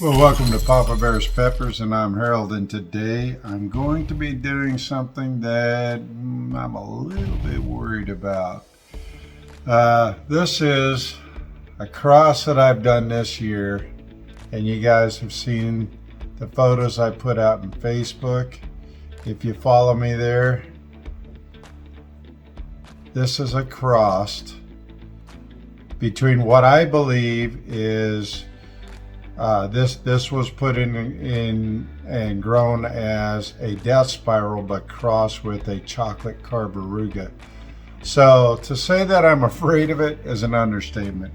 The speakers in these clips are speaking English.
Well, welcome to Papa Bear's Peppers, and I'm Harold, and today I'm going to be doing something that I'm a little bit worried about. This is a cross that I've done this year, and you guys have seen the photos I put out on Facebook. If you follow me there, this is a cross between what I believe is this was put in and grown as a death spiral, but crossed with a chocolate carbaruga. So to say that I'm afraid of it is an understatement.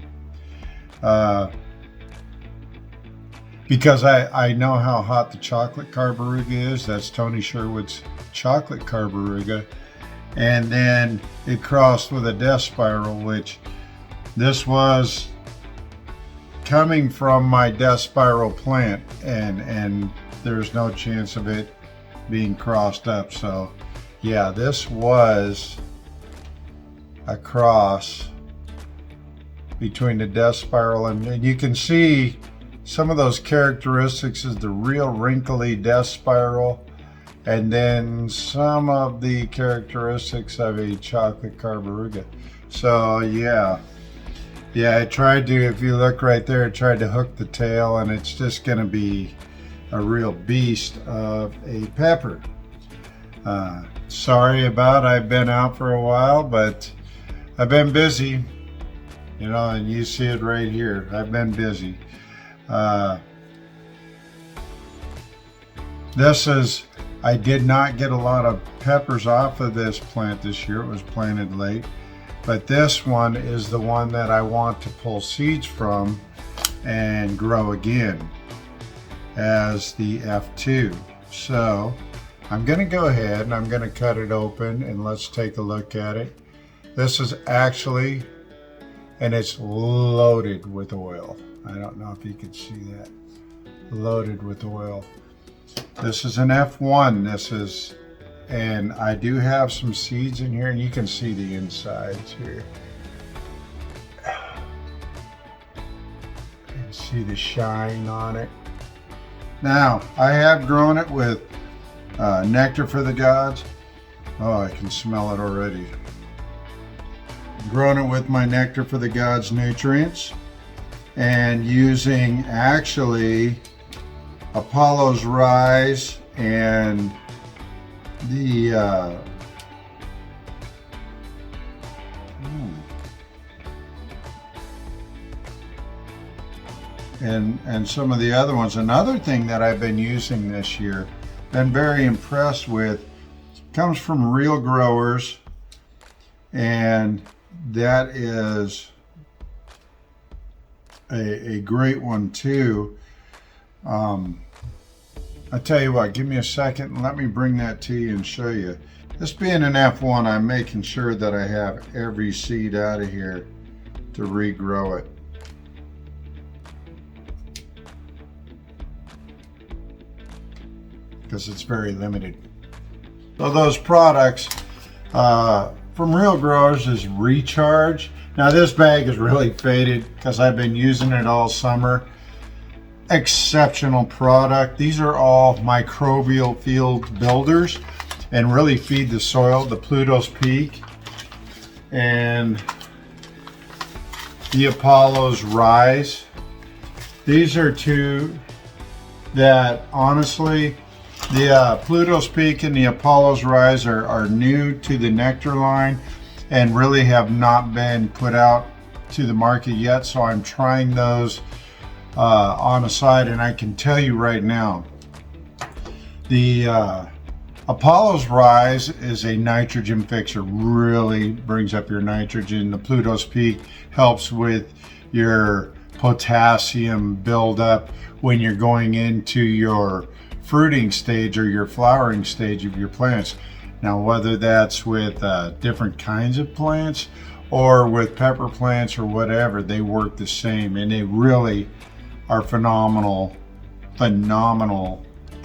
Because I know how hot the chocolate carbaruga is. That's Tony Sherwood's chocolate carbaruga. And then it crossed with a death spiral, which this was coming from my death spiral plant, and there's no chance of it being crossed up. So yeah, this was a cross between the death spiral, and you can see some of those characteristics is the real wrinkly death spiral, and then some of the characteristics of a chocolate carbaruga. So yeah, I tried to, if you look right there, I tried to hook the tail, and it's just going to be a real beast of a pepper. Sorry about I've been out for a while, but I've been busy, you know, and you see it right here. I've been busy. I did not get a lot of peppers off of this plant this year. It was planted late. But this one is the one that I want to pull seeds from and grow again as the F2. So I'm going to go ahead and I'm going to cut it open, and let's take a look at it. This is actually, and it's loaded with oil. I don't know if you can see that. Loaded with oil. This is an F1. And I do have some seeds in here, and you can see the insides here. You can see the shine on it. Now, I have grown it with Nectar for the Gods. Oh, I can smell it already. Grown it with my Nectar for the Gods nutrients, and using actually Apollo's Rise and and some of the other ones. Another thing that I've been using this year, been very impressed with, comes from Real Growers, and that is a great one too. I tell you what, give me a second and let me bring that to you and show you. This being an F1, I'm making sure that I have every seed out of here to regrow it. Because it's very limited. So those products from Real Growers is Recharge. Now this bag is really faded because I've been using it all summer. Exceptional product. These are all microbial field builders and really feed the soil. The Pluto's Peak and the Apollo's Rise. These are two that honestly, the Pluto's Peak and the Apollo's Rise are new to the Nectar line and really have not been put out to the market yet. So I'm trying those on the side, and I can tell you right now, the Apollo's Rise is a nitrogen fixer, really brings up your nitrogen. The Pluto's Peak helps with your potassium buildup when you're going into your fruiting stage or your flowering stage of your plants. Now, whether that's with different kinds of plants or with pepper plants or whatever, they work the same, and they really are phenomenal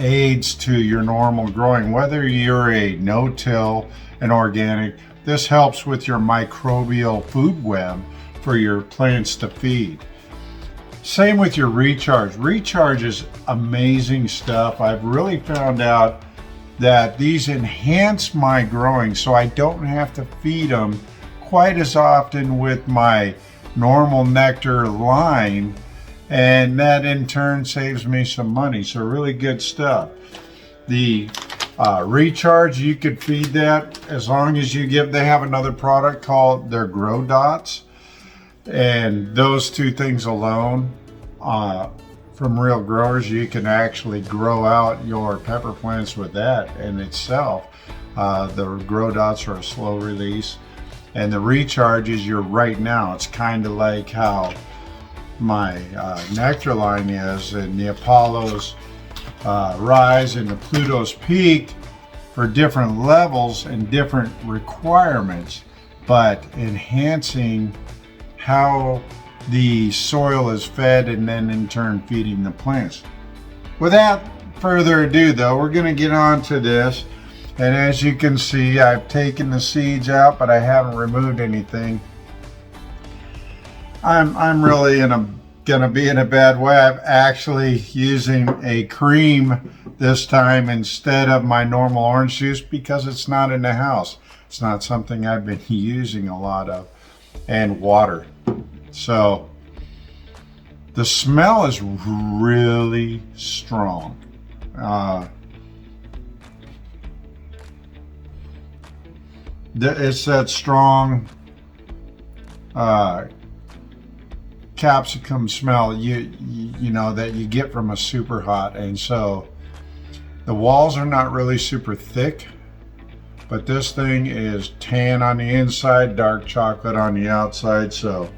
aids to your normal growing. Whether you're a no-till, an organic, this helps with your microbial food web for your plants to feed. Same with your recharge. Recharge is amazing stuff. I've really found out that these enhance my growing, so I don't have to feed them quite as often with my normal nectar line, and that in turn saves me some money. So really good stuff. The recharge, you could feed that as long as you give, they have another product called their Grow Dots, and those two things alone from Real Growers, you can actually grow out your pepper plants with that in itself. The Grow Dots are a slow release, and the recharge is your right now. It's kind of like how my nectar line is, and the Apollo's Rise and the Pluto's Peak for different levels and different requirements, but enhancing how the soil is fed and then in turn feeding the plants. Without further ado though, we're going to get on to this, and as you can see, I've taken the seeds out, but I haven't removed anything. I'm really gonna be in a bad way. I'm actually using a cream this time instead of my normal orange juice because it's not in the house. It's not something I've been using a lot of, and water. So the smell is really strong. It's that strong capsicum smell you know that you get from a super hot, and so the walls are not really super thick, but this thing is tan on the inside, dark chocolate on the outside. So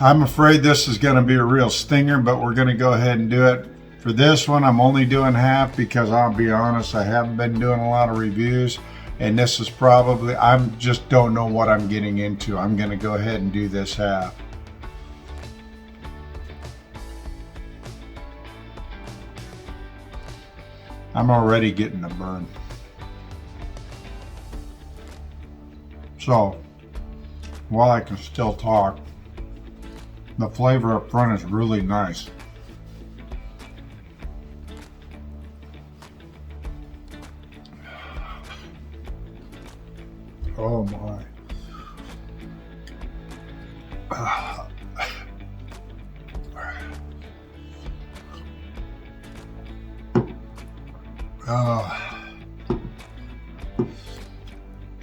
I'm afraid this is going to be a real stinger, but we're going to go ahead and do it. For this one, I'm only doing half because I'll be honest, I haven't been doing a lot of reviews, and this is probably, I'm just don't know what I'm getting into. I'm going to go ahead and do this half. I'm already getting a burn. So while I can still talk, the flavor up front is really nice. Oh my.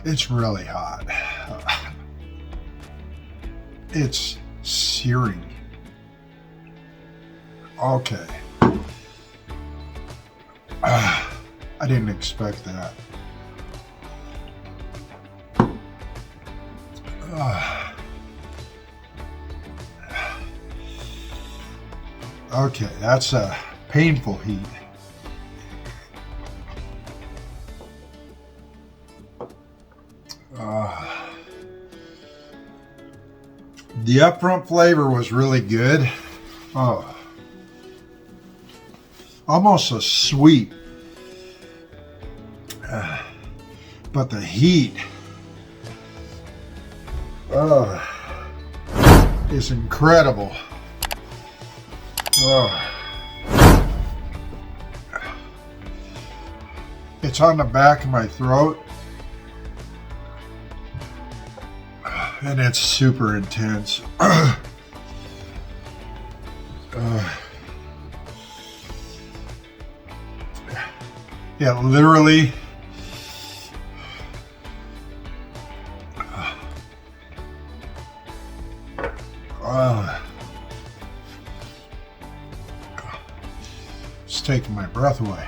It's really hot. It's searing. Okay. I didn't expect that. Okay, that's a painful heat. The upfront flavor was really good. Almost a sweet, but the heat is incredible. It's on the back of my throat, and it's super intense. Yeah, literally. It's taking my breath away.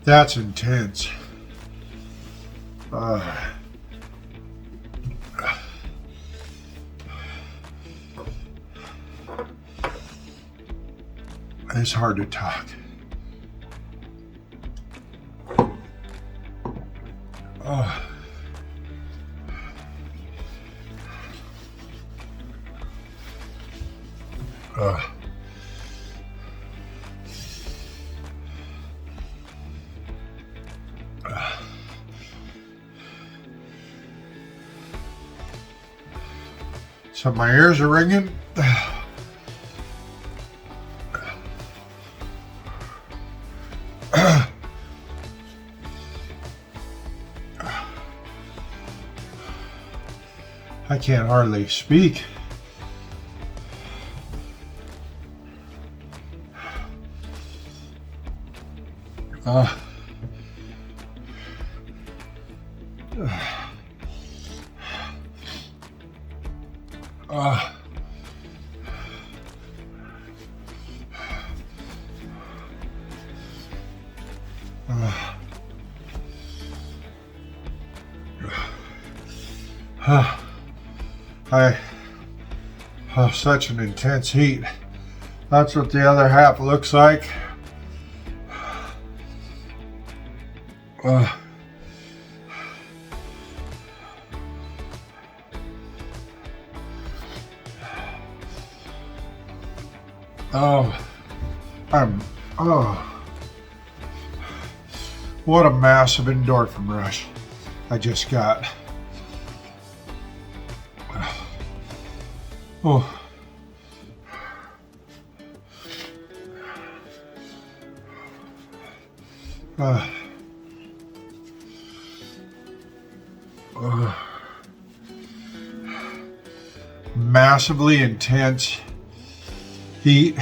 That's intense. It's hard to talk. So my ears are ringing. I can't hardly speak. Such an intense heat. That's what the other half looks like. What a massive endorphin rush I just got. Oh. Massively intense heat.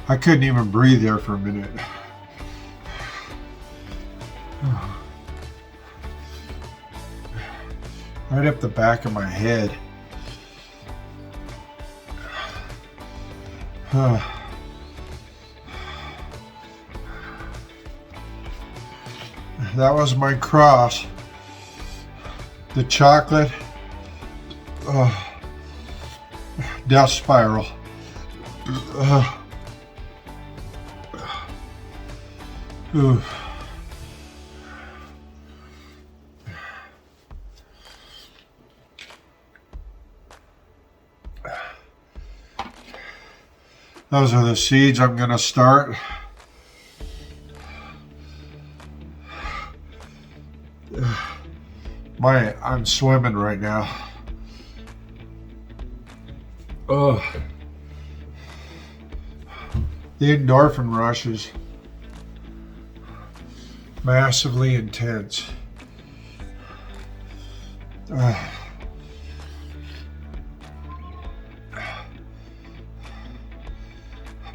I couldn't even breathe there for a minute. Right up the back of my head. That was my cross. The chocolate death spiral. Those are the seeds I'm going to start. I'm swimming right now. The endorphin rush is massively intense.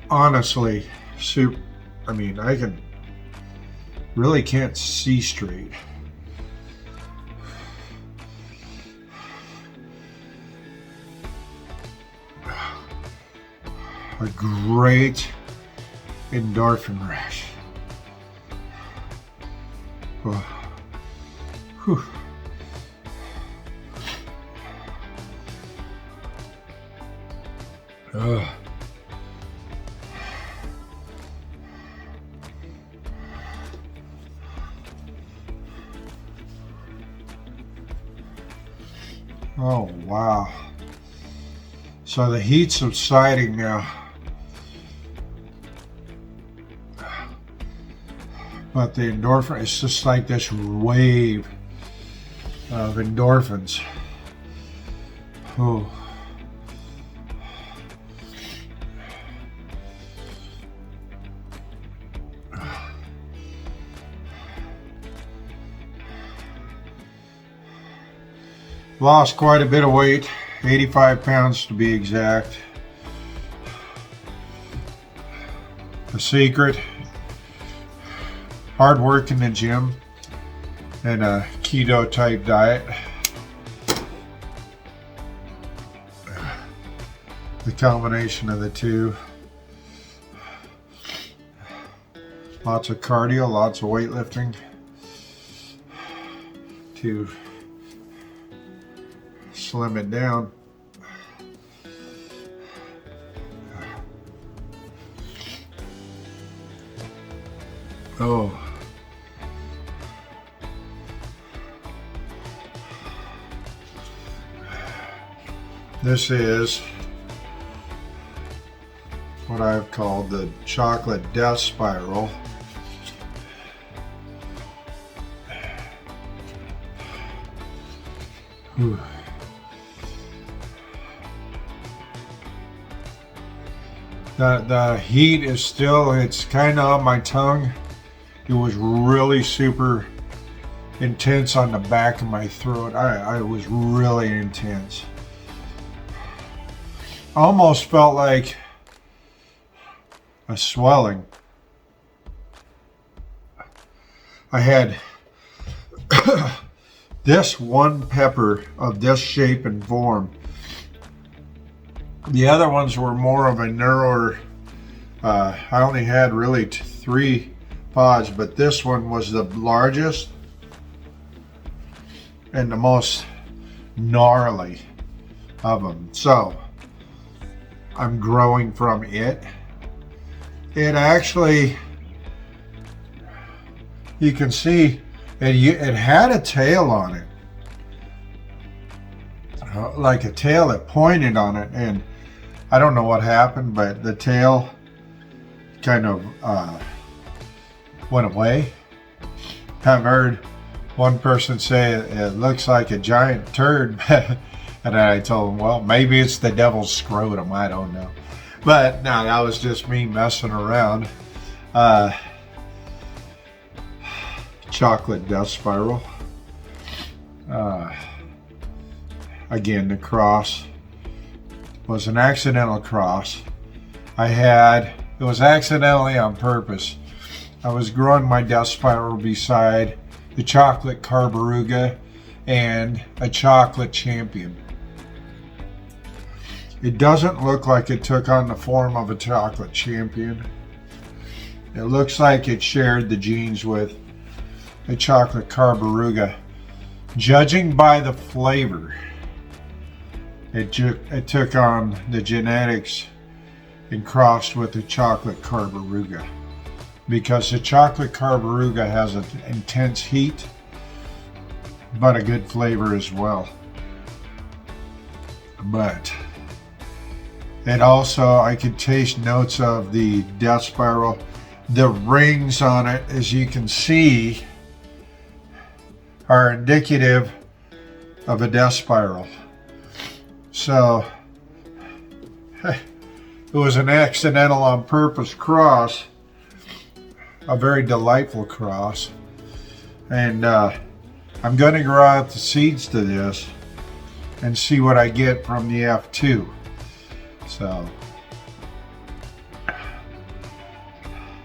Honestly, I really can't see straight. A great endorphin rush. Whew. Oh, wow. So the heat's subsiding now. But the endorphin, it's just like this wave of endorphins. Oh. Lost quite a bit of weight, 85 pounds to be exact. The secret, hard work in the gym and a keto type diet. The combination of the two. Lots of cardio, lots of weightlifting to slim it down. Oh. This is what I've called the chocolate death spiral. Whew. The heat is still, it's kind of on my tongue. It was really super intense on the back of my throat. I was really intense. Almost felt like a swelling. I had this one pepper of this shape and form. The other ones were more of a narrower. I only had really 3 pods, but this one was the largest and the most gnarly of them. So I'm growing from it. It actually, you can see it had a tail on it, like a tail that pointed on it, and I don't know what happened, but the tail kind of went away. I've heard one person say it looks like a giant turd, and I told him, well, maybe it's the devil's scrotum, I don't know. But no, that was just me messing around. Chocolate death spiral. Again, the cross was an accidental cross. It was accidentally on purpose. I was growing my death spiral beside the chocolate carboruga and a chocolate champion. It doesn't look like it took on the form of a chocolate champion. It looks like it shared the genes with a chocolate carboruga. Judging by the flavor, it took on the genetics and crossed with the chocolate carboruga, because the chocolate carboruga has an intense heat but a good flavor as well. But it also, I could taste notes of the death spiral. The rings on it, as you can see, are indicative of a death spiral. So it was an accidental on purpose cross, a very delightful cross. And I'm going to grow out the seeds to this and see what I get from the F2. So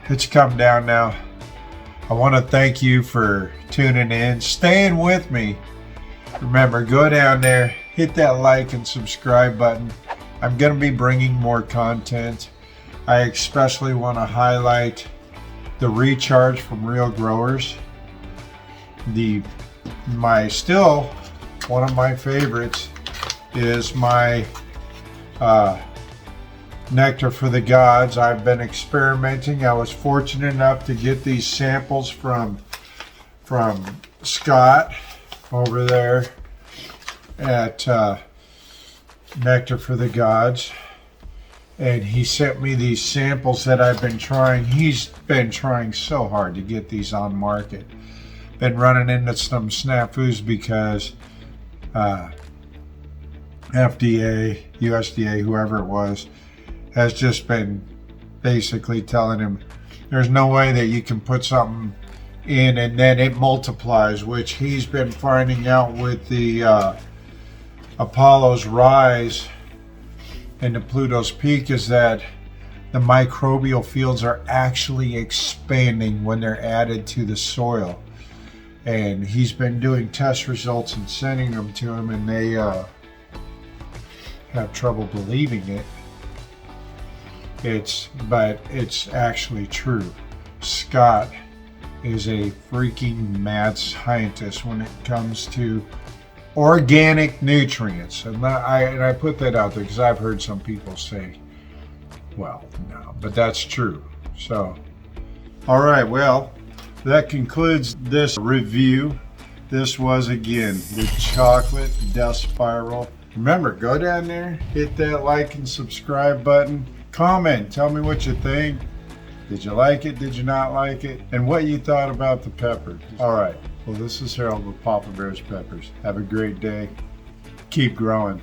it's come down now. I want to thank you for tuning in, staying with me. Remember, go down there, hit that like and subscribe button. I'm going to be bringing more content. I especially want to highlight the recharge from Real Growers. Still one of my favorites is my Nectar for the Gods. I've been experimenting. I was fortunate enough to get these samples from Scott over there at Nectar for the Gods, and he sent me these samples that I've been trying. He's been trying so hard to get these on market. Been running into some snafus because FDA, USDA, whoever it was, has just been basically telling him there's no way that you can put something in and then it multiplies, which he's been finding out with the Apollo's Rise and the Pluto's Peak, is that the microbial fields are actually expanding when they're added to the soil. And he's been doing test results and sending them to him, and they have trouble believing it. But it's actually true. Scott is a freaking mad scientist when it comes to organic nutrients, and I put that out there because I've heard some people say, well, no, but that's true. So, all right, well, that concludes this review. This was, again, the chocolate death spiral Remember, go down there, hit that like and subscribe button. Comment, tell me what you think. Did you like it? Did you not like it? And what you thought about the peppers. All right. Well, this is Harold with Papa Bear's Peppers. Have a great day. Keep growing.